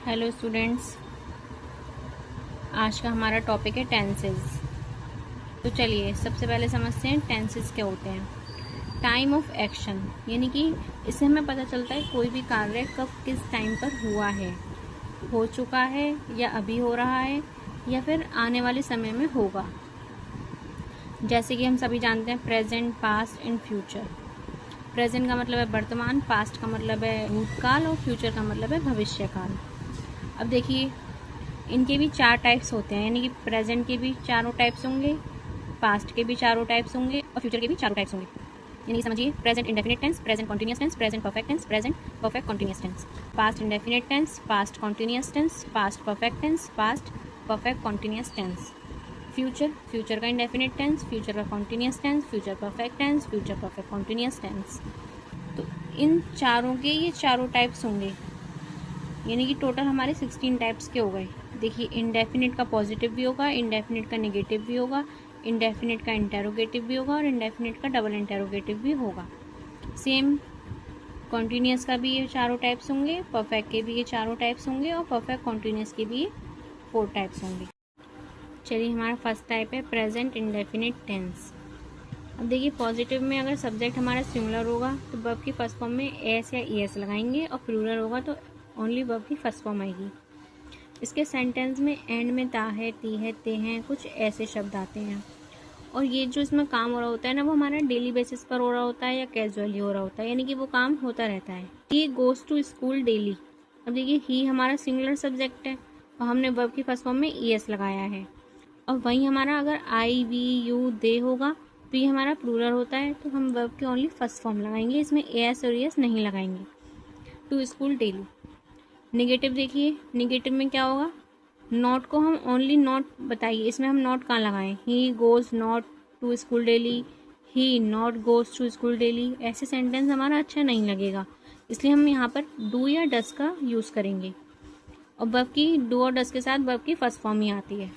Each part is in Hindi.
हेलो स्टूडेंट्स, आज का हमारा टॉपिक है टेंसेस। तो चलिए सबसे पहले समझते हैं टेंसेस क्या होते हैं। टाइम ऑफ एक्शन, यानी कि इससे हमें पता चलता है कोई भी कार्य कब किस टाइम पर हुआ है, हो चुका है या अभी हो रहा है या फिर आने वाले समय में होगा। जैसे कि हम सभी जानते हैं present, past and future. Present का मतलब है वर्तमान, पास्ट का मतलब है भूतकाल और फ्यूचर का मतलब है भविष्यकाल। अब देखिए इनके भी 4 टाइप्स होते हैं, यानी कि प्रेजेंट के भी चारों टाइप्स होंगे, पास्ट के भी चारों टाइप्स होंगे और फ्यूचर के भी चारों टाइप्स होंगे। यानी समझिए present indefinite tense, present continuous tense, present perfect tense, present perfect continuous tense, past indefinite tense, past continuous tense, past perfect tense, past perfect continuous tense. Future, future का इंडेफिनिट टेंस, फ्यूचर का continuous tense, future perfect tense, future perfect continuous tense. तो इन चारों के ये चारों टाइप्स होंगे, यानी कि टोटल हमारे 16 टाइप्स के हो गए। देखिए इंडेफिनिट का पॉजिटिव भी होगा, इंडेफिनिट का नेगेटिव भी होगा, इंडेफिनिट का इंटेरोगेटिव भी होगा और इंडेफिनिट का डबल इंटेरोगेटिव भी होगा। सेम कॉन्टिन्यूअस का भी ये चारों टाइप्स होंगे, परफेक्ट के भी ये चारों टाइप्स होंगे और परफेक्ट कॉन्टिन्यूअस के भी ये 4 टाइप्स होंगे। चलिए हमारा फर्स्ट टाइप है प्रेजेंट इंडेफिनिट टेंस। अब देखिए पॉजिटिव में अगर सब्जेक्ट हमारा सिंगुलर होगा तो वर्ब की फर्स्ट फॉर्म में एस या ईएस लगाएंगे और प्लूरल होगा तो ओनली वर्ब की फर्स्ट फॉर्म आएगी। इसके सेंटेंस में एंड में ता है, ती है, ते हैं, कुछ ऐसे शब्द आते हैं। और ये जो इसमें काम हो रहा होता है ना, वो हमारा डेली बेसिस पर हो रहा होता है या कैजुअली हो रहा होता है, यानी कि वो काम होता रहता है। He goes to school daily. अब देखिए ही हमारा सिंगुलर सब्जेक्ट है और हमने वर्ब की फर्स्ट फॉर्म में ईएस लगाया है। और वहीं हमारा अगर आई, वी, यू, दे होगा तो ये हमारा प्लूरल होता है, तो हम वर्ब की ओनली फर्स्ट फॉर्म लगाएंगे, इसमें एस और एस नहीं लगाएंगे। To school daily. नेगेटिव देखिए, नेगेटिव में क्या होगा, नॉट को हम ओनली नॉट बताइए, इसमें हम नॉट कहाँ लगाएं। He goes not to school daily, he not goes to school daily, ऐसे सेंटेंस हमारा अच्छा नहीं लगेगा, इसलिए हम यहाँ पर डू या डस का यूज़ करेंगे। और वर्ब की डू और डस के साथ वर्ब की फर्स्ट फॉर्म ही आती है।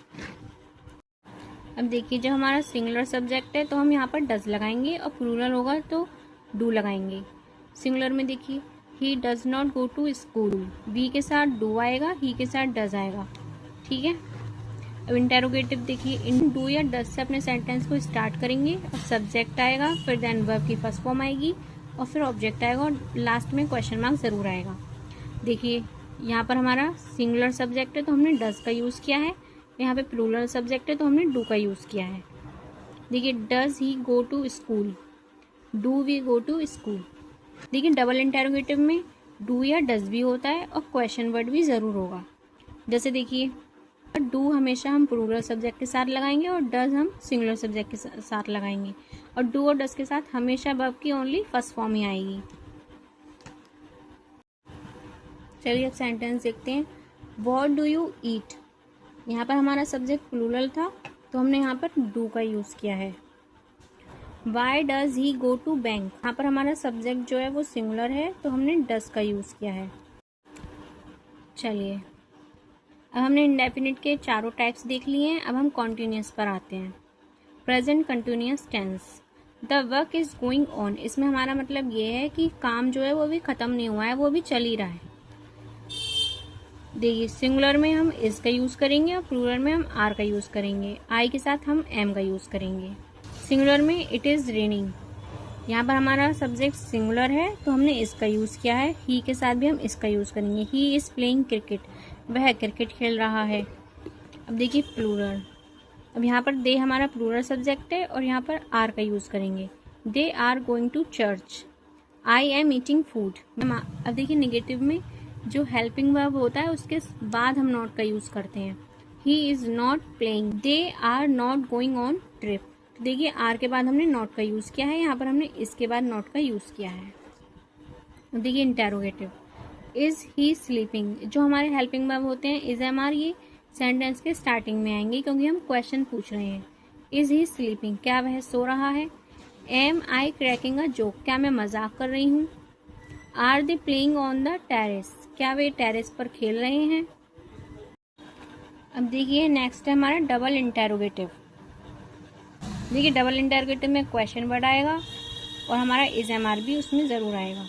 अब देखिए जब हमारा सिंगुलर सब्जेक्ट है तो हम यहाँ पर डज लगाएंगे और प्लूरल होगा तो डू लगाएंगे। सिंगुलर में देखिए he does not go to school, we के साथ डू आएगा, ही के साथ डज आएगा, ठीक है। अब इंटेरोगेटिव देखिए, इन डू या डज से अपने सेंटेंस को स्टार्ट करेंगे और सब्जेक्ट आएगा, फिर देन वर्ब की फर्स्ट फॉर्म आएगी और फिर ऑब्जेक्ट आएगा और लास्ट में क्वेश्चन मार्क ज़रूर आएगा। देखिए यहाँ पर हमारा सिंगुलर सब्जेक्ट है तो हमने डज का यूज़ किया है, यहाँ पे प्लूरल सब्जेक्ट है तो हमने डू का यूज़ किया है। देखिए does he go to school, do we go to school. देखिए डबल इंटेरोगेटिव में डू या डज भी होता है और क्वेश्चन वर्ड भी ज़रूर होगा। जैसे देखिए डू हमेशा हम प्लूरल सब्जेक्ट के साथ लगाएंगे और डज हम सिंगुलर सब्जेक्ट के साथ लगाएंगे, और डू और डज के साथ हमेशा वर्ब की ओनली फर्स्ट फॉर्म ही आएगी। चलिए अब सेंटेंस देखते हैं। What do you eat. यहाँ पर हमारा सब्जेक्ट प्लूरल था तो हमने यहाँ पर डू का यूज़ किया है। Why does he go to bank, यहाँ पर हमारा सब्जेक्ट जो है वो सिंगुलर है तो हमने डज का यूज़ किया है। चलिए अब हमने इंडेफिनिट के चारों टाइप्स देख लिए हैं, अब हम कॉन्टिन्यूअस पर आते हैं। Present continuous tense, the work is going on. इसमें हमारा मतलब ये है कि काम जो है वो अभी ख़त्म नहीं हुआ है, वो अभी चल ही रहा है। देखिए सिंगुलर में हम इस का यूज़ करेंगे और प्लूरल में हम आर का यूज़ करेंगे, आई के साथ हम एम का यूज़ करेंगे। सिंगुलर में इट इज़ रेनिंग, यहाँ पर हमारा सब्जेक्ट सिंगुलर है तो हमने इसका यूज़ किया है, ही के साथ भी हम इसका यूज़ करेंगे। ही इज़ प्लेइंग क्रिकेट, वह क्रिकेट खेल रहा है। अब देखिए प्लूरल, अब यहाँ पर दे हमारा प्लूरल सब्जेक्ट है और यहाँ पर आर का यूज़ करेंगे। They are going to church, I am eating food. अब देखिए नेगेटिव में जो हेल्पिंग वर्ब होता है उसके बाद हम नॉट का यूज़ करते हैं। He is not playing, they are not going on trip. तो देखिए आर के बाद हमने नॉट का यूज़ किया है, यहाँ पर हमने इसके बाद नॉट का यूज़ किया है। देखिए इंटेरोगेटिव, इज़ ही स्लीपिंग, जो हमारे हेल्पिंग वर्ब होते हैं इज़ एम आर, ये सेंटेंस के स्टार्टिंग में आएंगे क्योंकि हम क्वेश्चन पूछ रहे हैं। इज़ ही स्लीपिंग, क्या वह सो रहा है। Am I cracking a joke, क्या मैं मजाक कर रही हूँ। Are they playing on the terrace, क्या वे टेरेस पर खेल रहे हैं। अब देखिए नेक्स्ट है हमारा डबल इंटेरोगेटिव। देखिए डबल इंटेरोगेटिव में क्वेश्चन वर्ड आएगा और हमारा इज एम आर भी उसमें ज़रूर आएगा।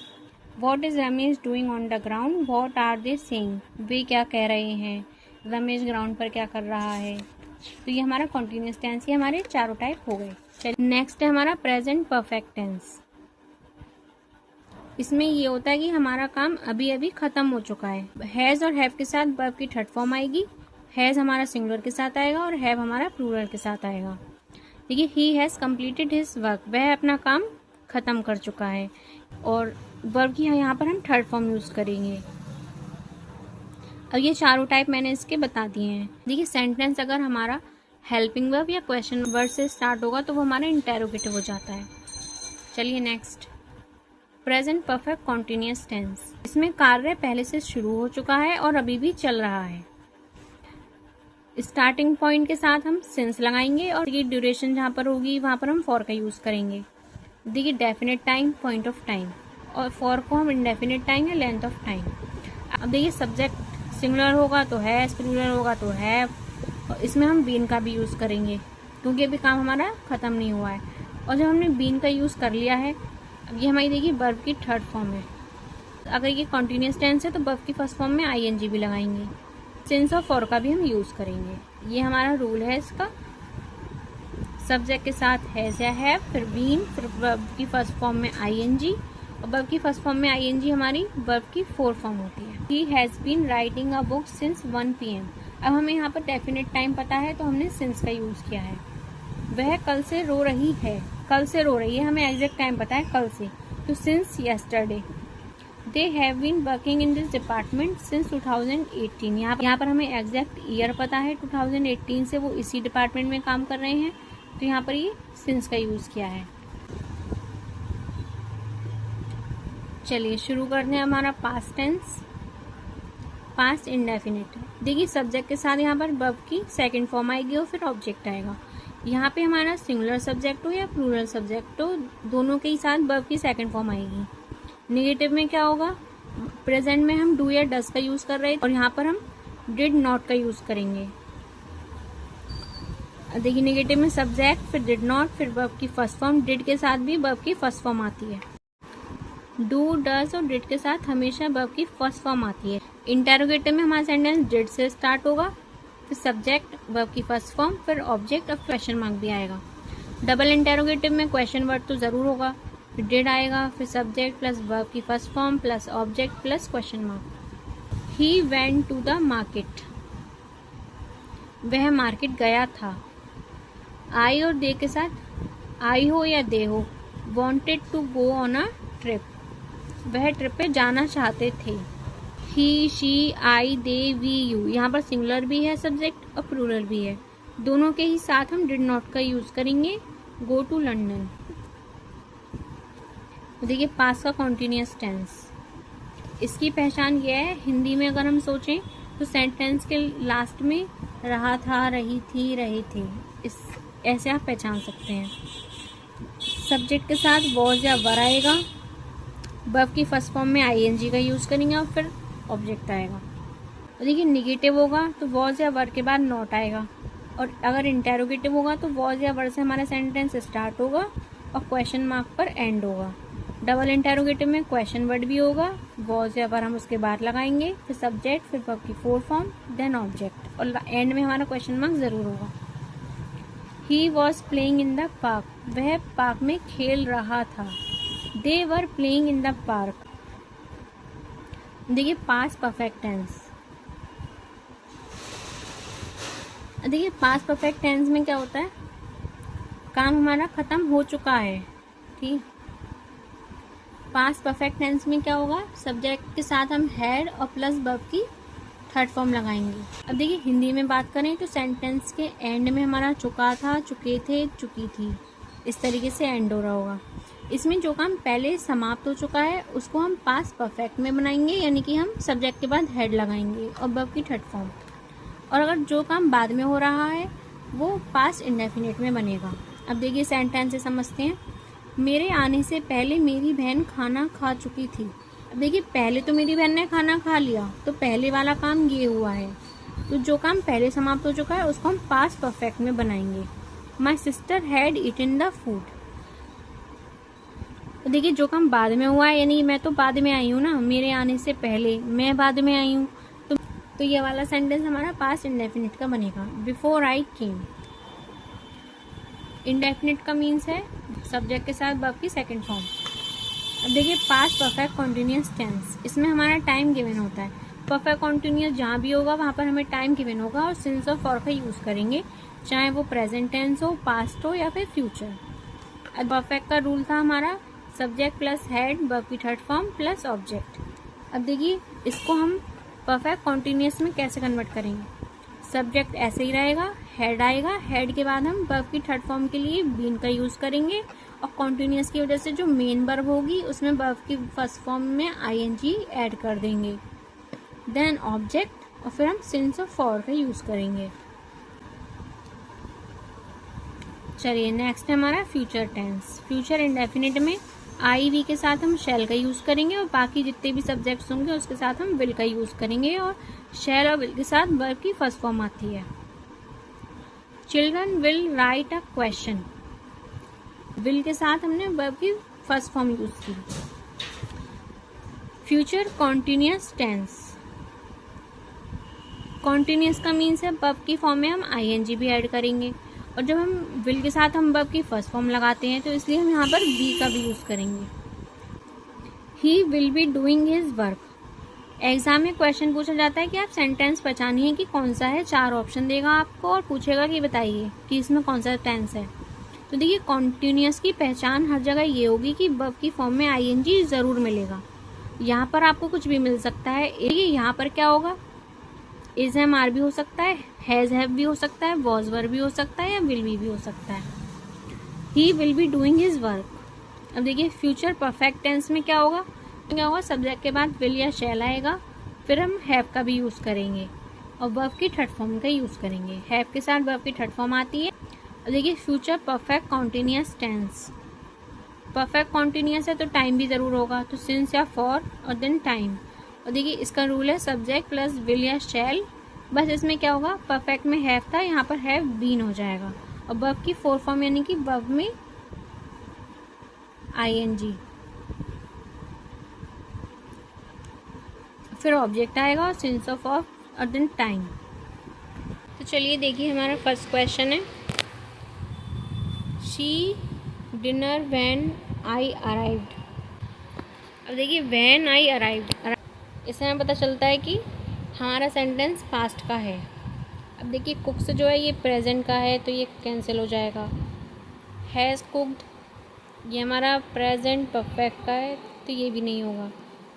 What is Ramesh doing on the ground, what are they saying, वे क्या कह रहे हैं, रमेश ग्राउंड पर क्या कर रहा है। तो ये हमारा कॉन्टिन्यूस टेंस, ये हमारे चारों टाइप हो गए। चलिए नेक्स्ट है हमारा प्रेजेंट परफेक्ट टेंस। इसमें ये होता है कि हमारा काम अभी अभी खत्म हो चुका है। हैज और हैव के साथ वर्ब की थर्ड फॉर्म आएगी। हैज हमारा सिंगुलर के साथ आएगा और हैव हमारा प्लूरल के साथ आएगा। देखिए he has completed his work, वह अपना काम खत्म कर चुका है। और वर्ब की यहाँ पर हम थर्ड फॉर्म यूज करेंगे। अब ये चारों टाइप मैंने इसके बता दिए हैं। देखिए सेंटेंस अगर हमारा हेल्पिंग वर्ब या क्वेश्चन वर्ड से स्टार्ट होगा तो वो हमारा इंटेरोगेटिव हो जाता है। चलिए next, present perfect continuous tense. इसमें कार्य पहले से शुरू हो चुका है और अभी भी चल रहा है। स्टार्टिंग पॉइंट के साथ हम सिंस लगाएंगे और ये ड्यूरेशन जहाँ पर होगी वहाँ पर हम फॉर का यूज करेंगे। देखिए definite time, point of time, और फॉर को हम इंडेफिनेट टाइम या लेंथ ऑफ टाइम। अब देखिए सब्जेक्ट सिंगुलर होगा तो है, प्लूरल होगा तो है, और इसमें हम बीन का भी यूज करेंगे क्योंकि अभी काम हमारा खत्म नहीं हुआ है। और जब हमने बीन का यूज कर लिया है, अब ये हमारी देखिए वर्ब की थर्ड फॉर्म है। अगर ये कॉन्टिन्यूस टेंस है तो वर्ब की फर्स्ट फॉर्म में आईएनजी भी लगाएंगे। सिंस और फॉर का भी हम यूज करेंगे। ये हमारा रूल है इसका। सब्जेक्ट के साथ हैज या हैव, फिर बीन, फिर वर्ब की फर्स्ट फॉर्म में आईएनजी, और वर्ब की फर्स्ट फॉर्म में आईएनजी हमारी वर्ब की फोर्थ फॉर्म होती है। He has been writing a book since 1 PM। अब हमें यहाँ पर डेफिनेट टाइम पता है तो हमने सिंस का यूज किया है। वह कल से रो रही है, कल से रो रही है, हमें एग्जैक्ट टाइम पता है कल से, तो since yesterday. They have been working in this department since 2018। यहाँ पर हमें एग्जैक्ट ईयर पता है 2018 से वो इसी डिपार्टमेंट में काम कर रहे हैं, तो यहाँ पर ये सिंस का यूज किया है। चलिए शुरू करते हैं हमारा पास्ट टेंस। Past indefinite. देखिए सब्जेक्ट के साथ यहाँ पर वर्ब की सेकंड फॉर्म आएगी और फिर ऑब्जेक्ट आएगा। यहाँ पे हमारा सिंगुलर सब्जेक्ट हो या प्लूरल सब्जेक्ट हो, दोनों के ही साथ वर्ब की सेकंड फॉर्म आएगी। नेगेटिव में क्या होगा, प्रेजेंट में हम डू या डस का यूज कर रहे हैं और यहाँ पर हम डिड नॉट का यूज करेंगे। देखिए नेगेटिव में सब्जेक्ट, फिर डिड नॉट, फिर वर्ब की फर्स्ट फॉर्म। डिड के साथ भी वर्ब की फर्स्ट फॉर्म आती है। डू, डज और डिड के साथ हमेशा वर्ब की फर्स्ट फॉर्म आती है। इंटेरोगेटिव में हमारा सेंटेंस डिड से स्टार्ट होगा, फिर सब्जेक्ट, वर्ब की फर्स्ट फॉर्म, फिर ऑब्जेक्ट और क्वेश्चन मार्क भी आएगा। डबल इंटेरोगेटिव में क्वेश्चन वर्ड तो जरूर होगा, फिर डिड आएगा, फिर सब्जेक्ट प्लस वर्ब की first form plus object plus question mark. He went to the market, वह मार्केट गया था। आई और दे के साथ आई हो या दे हो, wanted to go on a trip, वह ट्रिप पे जाना चाहते थे। He, she, I, they, we, you, यहाँ पर सिंगुलर भी है सब्जेक्ट और प्लूरल भी है। दोनों के ही साथ हम डिड नॉट का यूज करेंगे। Go to London. देखिए पास्ट का कॉन्टिन्यूस टेंस, इसकी पहचान यह है, हिंदी में अगर हम सोचें तो सेंटेंस के लास्ट में रहा था, रही थी, रहे थे, इस ऐसे आप पहचान सकते हैं। सब्जेक्ट के साथ वॉज या वर आएगा, वर्ब की फर्स्ट फॉर्म में आईएनजी का यूज करेंगे और फिर ऑब्जेक्ट आएगा। और देखिए निगेटिव होगा तो वॉज या वर के बाद नॉट आएगा, और अगर इंटेरोगेटिव होगा तो वॉज या वर से हमारा सेंटेंस स्टार्ट होगा और क्वेश्चन मार्क पर एंड होगा। डबल इंटेरोगेटिव में क्वेश्चन वर्ड भी होगा, वॉज या वर हम उसके बाद लगाएंगे, फिर सब्जेक्ट, फिर वर्ब की फोर्थ फॉर्म, देन ऑब्जेक्ट, और एंड में हमारा क्वेश्चन मार्क जरूर होगा। He was playing in the park, वह पार्क में खेल रहा था। They were playing in the park. देखिए पास्ट परफेक्ट टेंस, देखिए पास्ट परफेक्ट टेंस में क्या होता है, काम हमारा खत्म हो चुका है, ठीक। पास्ट परफेक्ट टेंस में क्या होगा, सब्जेक्ट के साथ हम हैड और प्लस वर्ब की थर्ड फॉर्म लगाएंगे। अब देखिए हिंदी में बात करें तो सेंटेंस के एंड में हमारा चुका था, चुके थे, चुकी थी, इस तरीके से एंड हो रहा होगा। इसमें जो काम पहले समाप्त हो चुका है उसको हम पास्ट परफेक्ट में बनाएंगे, यानी कि हम सब्जेक्ट के बाद हेड लगाएंगे और वर्ब की थर्ड फॉर्म। और अगर जो काम बाद में हो रहा है वो पास्ट इंडेफिनिट में बनेगा। अब देखिए सेंटेंस से समझते हैं। मेरे आने से पहले मेरी बहन खाना खा चुकी थी। अब देखिए पहले तो मेरी बहन ने खाना खा लिया, तो पहले वाला काम ये हुआ है, तो जो काम पहले समाप्त हो चुका है उसको हम पास्ट परफेक्ट में बनाएंगे। My sister had eaten the food. तो देखिए जो काम बाद में हुआ है, यानी मैं तो बाद में आई हूँ ना, मेरे आने से पहले मैं बाद में आई हूँ, तो ये वाला सेंटेंस हमारा पास्ट इंडेफिनिट का बनेगा, बिफोर आई केम। इंडेफिनिट का मीन्स है सब्जेक्ट के साथ वर्ब की सेकंड फॉर्म। अब देखिए पास्ट परफेक्ट कॉन्टिन्यूस टेंस, इसमें हमारा टाइम गिवन होता है। परफेक्ट कॉन्टिन्यूस जहाँ भी होगा वहाँ पर हमें टाइम गिवन होगा और सिंस और फॉर का यूज़ करेंगे, चाहे वो प्रेजेंट टेंस हो, पास्ट हो या फिर फ्यूचर। अब परफेक्ट का रूल था हमारा सब्जेक्ट प्लस हेड, वर्ब की थर्ड फॉर्म प्लस ऑब्जेक्ट। अब देखिए इसको हम परफेक्ट कॉन्टिन्यूस में कैसे कन्वर्ट करेंगे। सब्जेक्ट ऐसे ही रहेगा, हेड आएगा, हेड के बाद हम वर्ब की थर्ड फॉर्म के लिए बीन का यूज़ करेंगे और कॉन्टिन्यूस की वजह से जो मेन वर्ब होगी उसमें वर्ब की फर्स्ट फॉर्म में आईएनजी ऐड कर देंगे, देन ऑब्जेक्ट और फिर हम सिंस और फॉर का यूज़ करेंगे। चलिए नेक्स्ट है हमारा फ्यूचर टेंस। फ्यूचर इंडेफिनिट में आई वी के साथ हम शैल का यूज़ करेंगे और बाकी जितने भी सब्जेक्ट्स होंगे उसके साथ हम विल का यूज़ करेंगे, और शैल और विल के साथ वर्ब की फर्स्ट फॉर्म आती है। Children will write a question, will के साथ हमने वर्ब की फर्स्ट फॉर्म यूज़ की। फ्यूचर कॉन्टिन्यूस टेंस, कॉन्टिन्यूस का मीन्स है वर्ब की फॉर्म में हम आईएनजी भी ऐड करेंगे, और जब हम विल के साथ हम वर्ब की फर्स्ट फॉर्म लगाते हैं तो इसलिए हम यहाँ पर बी का भी यूज़ करेंगे। He will be doing his work, exam में क्वेश्चन पूछा जाता है कि आप सेंटेंस पहचानिए कि कौन सा है, 4 ऑप्शन देगा आपको और पूछेगा कि बताइए कि इसमें कौन सा टेंस है। तो देखिए कॉन्टिन्यूस की पहचान हर जगह ये होगी कि वर्ब की फॉर्म में आईएनजी ज़रूर मिलेगा। यहाँ पर आपको कुछ भी मिल सकता है, यहाँ पर क्या होगा, इज एम आर भी हो सकता है, हैज़ हैव भी हो सकता है, वॉज वर भी हो सकता है या विल भी हो सकता है। He will be doing his work. अब देखिए फ्यूचर परफेक्ट टेंस में क्या होगा, सब्जेक्ट के बाद विल या शैल आएगा, फिर हम हैव का भी यूज़ करेंगे और वर्ब की थर्ड फॉर्म का यूज़ करेंगे। हैव के साथ वर्ब की थर्ड फॉर्म आती है। अब देखिए future perfect continuous tense, perfect continuous है तो टाइम भी ज़रूर होगा, तो सिंस या फॉर और देन टाइम। और देखिए इसका रूल है सब्जेक्ट प्लस विल या शैल, बस इसमें क्या होगा, परफेक्ट में हैव था, यहाँ पर हैव बीन हो जाएगा, और वर्ब की फोर फॉर्म यानी कि वर्ब में आईएनजी, फिर ऑब्जेक्ट आएगा और सिंस ऑफ और देन टाइम। तो चलिए देखिए हमारा फर्स्ट क्वेश्चन है, she dinner when I arrived. अब देखिए व्हेन आई अराइव्ड, इससे हमें पता चलता है कि हमारा सेंटेंस पास्ट का है। अब देखिए कुक्स जो है ये प्रेजेंट का है तो ये कैंसिल हो जाएगा। हैज़ कुक्ड ये हमारा प्रेजेंट परफेक्ट का है तो ये भी नहीं होगा।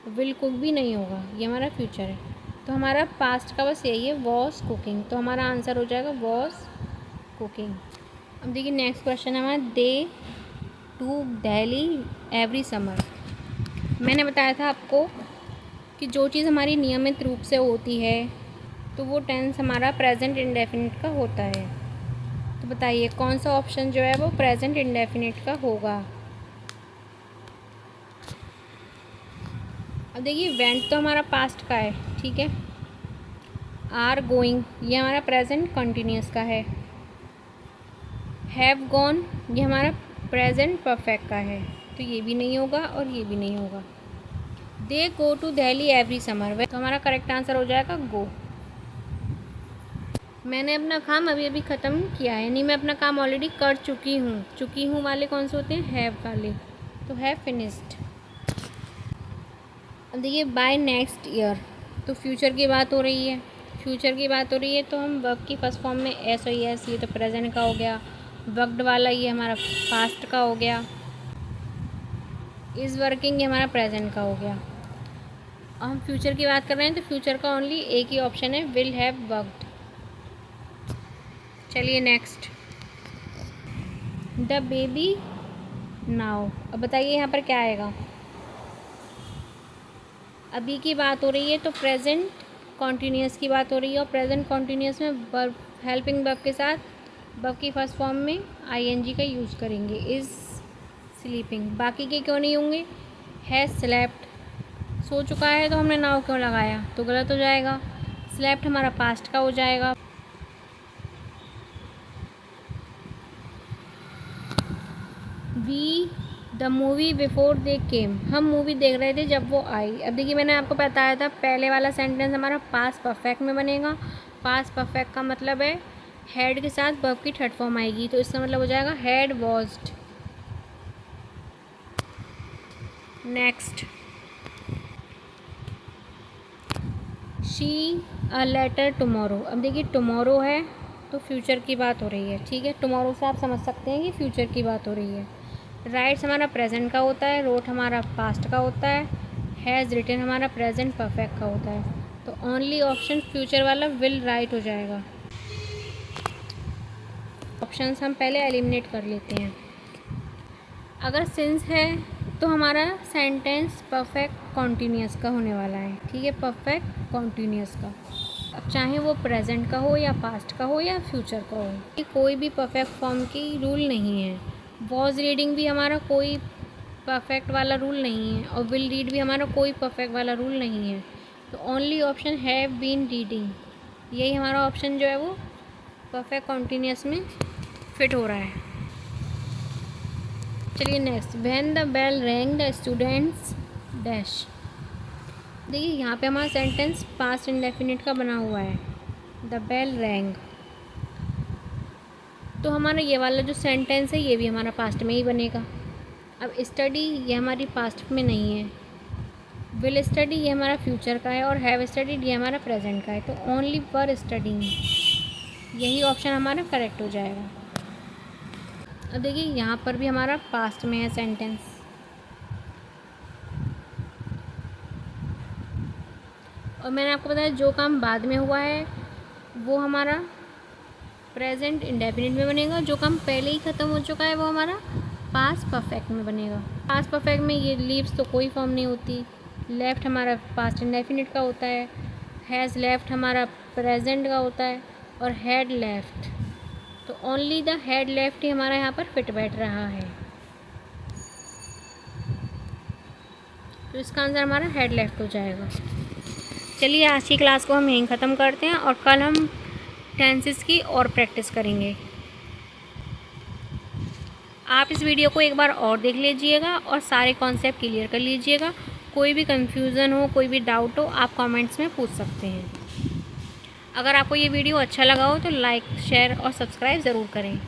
विल कुक भी नहीं होगा, ये हमारा फ्यूचर है। तो हमारा पास्ट का बस यही है, वॉज कुकिंग, तो हमारा आंसर हो जाएगा वॉज कुकिंग। अब देखिए नेक्स्ट क्वेश्चन है हमारा, दे टू दिल्ली एवरी समर। मैंने बताया था आपको कि जो चीज़ हमारी नियमित रूप से होती है तो वो टेंस हमारा प्रेजेंट इंडेफिनिट का होता है। तो बताइए कौन सा ऑप्शन जो है वो प्रेजेंट इंडेफिनिट का होगा। अब देखिए वेंट तो हमारा पास्ट का है, ठीक है। आर गोइंग ये हमारा प्रेजेंट कंटिन्यूस का है। हैव गॉन ये हमारा प्रेजेंट परफेक्ट का है, तो ये भी नहीं होगा और ये भी नहीं होगा। They go to Delhi every summer, तो हमारा करेक्ट आंसर हो जाएगा गो। मैंने अपना काम अभी अभी ख़त्म किया है, यानी मैं अपना काम ऑलरेडी कर चुकी हूँ वाले कौन से होते हैं, हैव वाले, तो हैव फिनिश्ड। अब देखिए बाय नेक्स्ट ईयर, तो फ्यूचर की बात हो रही है, तो हम वर्ब की फर्स्ट फॉर्म में एस और एस, ये तो प्रेजेंट का हो गया। वर्कड वाला ये हमारा पास्ट का हो गया। इज़ वर्किंग ये हमारा प्रेजेंट का हो गया। और हम फ्यूचर की बात कर रहे हैं तो फ्यूचर का ओनली एक ही ऑप्शन है, विल हैव वर्कड। चलिए नेक्स्ट, द बेबी नाउ। अब बताइए यहाँ पर क्या आएगा। अभी की बात हो रही है तो प्रेजेंट कॉन्टीन्यूस की बात हो रही है, और प्रेजेंट कॉन्टीन्यूस में वर्ब हेल्पिंग वर्ब के साथ वर्ब की फर्स्ट फॉर्म में आईएनजी का यूज़ करेंगे, इज़ स्लीपिंग। बाकी के क्यों नहीं होंगे, हैज़ स्लेप्ट सो चुका है तो हमने नाउ क्यों लगाया, तो गलत हो जाएगा। स्लेप्ट हमारा पास्ट का हो जाएगा। We the movie before they came, हम मूवी देख रहे थे जब वो आई। अब देखिए मैंने आपको बताया था पहले वाला सेंटेंस हमारा पास्ट परफेक्ट में बनेगा। पास्ट परफेक्ट का मतलब है हैड के साथ वर्ब की थर्ड फॉर्म आएगी, तो इसका मतलब हो जाएगा had watched. Next, she a letter tomorrow. अब देखिए टुमारो है तो फ्यूचर की बात हो रही है, ठीक है। टुमारो से आप समझ सकते हैं कि फ्यूचर की बात हो रही है। राइट्स हमारा प्रेजेंट का होता है, रोट हमारा पास्ट का होता है, हैज़ रिटन हमारा प्रेजेंट परफेक्ट का होता है। तो ओनली ऑप्शन फ्यूचर वाला विल राइट हो जाएगा। ऑप्शंस हम पहले एलिमिनेट कर लेते हैं। अगर सिंस है तो हमारा सेंटेंस परफेक्ट कॉन्टीन्यूअस का होने वाला है, ठीक है, परफेक्ट कॉन्टीन्यूअस का। अब चाहे वो प्रेजेंट का हो या पास्ट का हो या फ्यूचर का हो, ये कोई भी परफेक्ट फॉर्म की रूल नहीं है। वॉज रीडिंग भी हमारा कोई परफेक्ट वाला रूल नहीं है, और विल रीड भी हमारा कोई परफेक्ट वाला रूल नहीं है। तो only option have been reading, यही हमारा ऑप्शन जो है वो परफेक्ट कॉन्टीन्यूअस में फिट हो रहा है। चलिए next, when the bell rang the students dash. देखिए यहाँ पे हमारा सेंटेंस पास्ट इंडेफिनिट का बना हुआ है, द बेल रैंग। तो हमारा ये वाला जो सेंटेंस है ये भी हमारा पास्ट में ही बनेगा। अब स्टडी ये हमारी पास्ट में नहीं है, विल स्टडी ये हमारा फ्यूचर का है, और हैव स्टडीड ये हमारा प्रेजेंट का है। तो ओनली वर स्टडीइंग, यही ऑप्शन हमारा करेक्ट हो जाएगा। अब देखिए यहाँ पर भी हमारा पास्ट में है सेंटेंस, और मैंने आपको बताया जो काम बाद में हुआ है वो हमारा प्रेजेंट इंडेफिनिट में बनेगा, जो काम पहले ही ख़त्म हो चुका है वो हमारा पास्ट परफेक्ट में बनेगा। पास्ट परफेक्ट में ये लीव्स तो कोई फॉर्म नहीं होती। लेफ्ट हमारा पास्ट इंडेफिनिट का होता है, हैज़ लेफ्ट हमारा प्रेजेंट का होता है, और हैड लेफ्ट, तो ओनली द हैड लेफ्ट ही हमारा यहाँ पर फिट बैठ रहा है। तो इसका आंसर हमारा हैड लेफ्ट हो जाएगा। चलिए आज की क्लास को हम यहीं ख़त्म करते हैं, और कल हम टेंसेस की और प्रैक्टिस करेंगे। आप इस वीडियो को एक बार और देख लीजिएगा और सारे कॉन्सेप्ट क्लियर कर लीजिएगा। कोई भी कन्फ्यूज़न हो, कोई भी डाउट हो, आप कमेंट्स में पूछ सकते हैं। अगर आपको ये वीडियो अच्छा लगा हो तो लाइक, शेयर और सब्सक्राइब ज़रूर करें।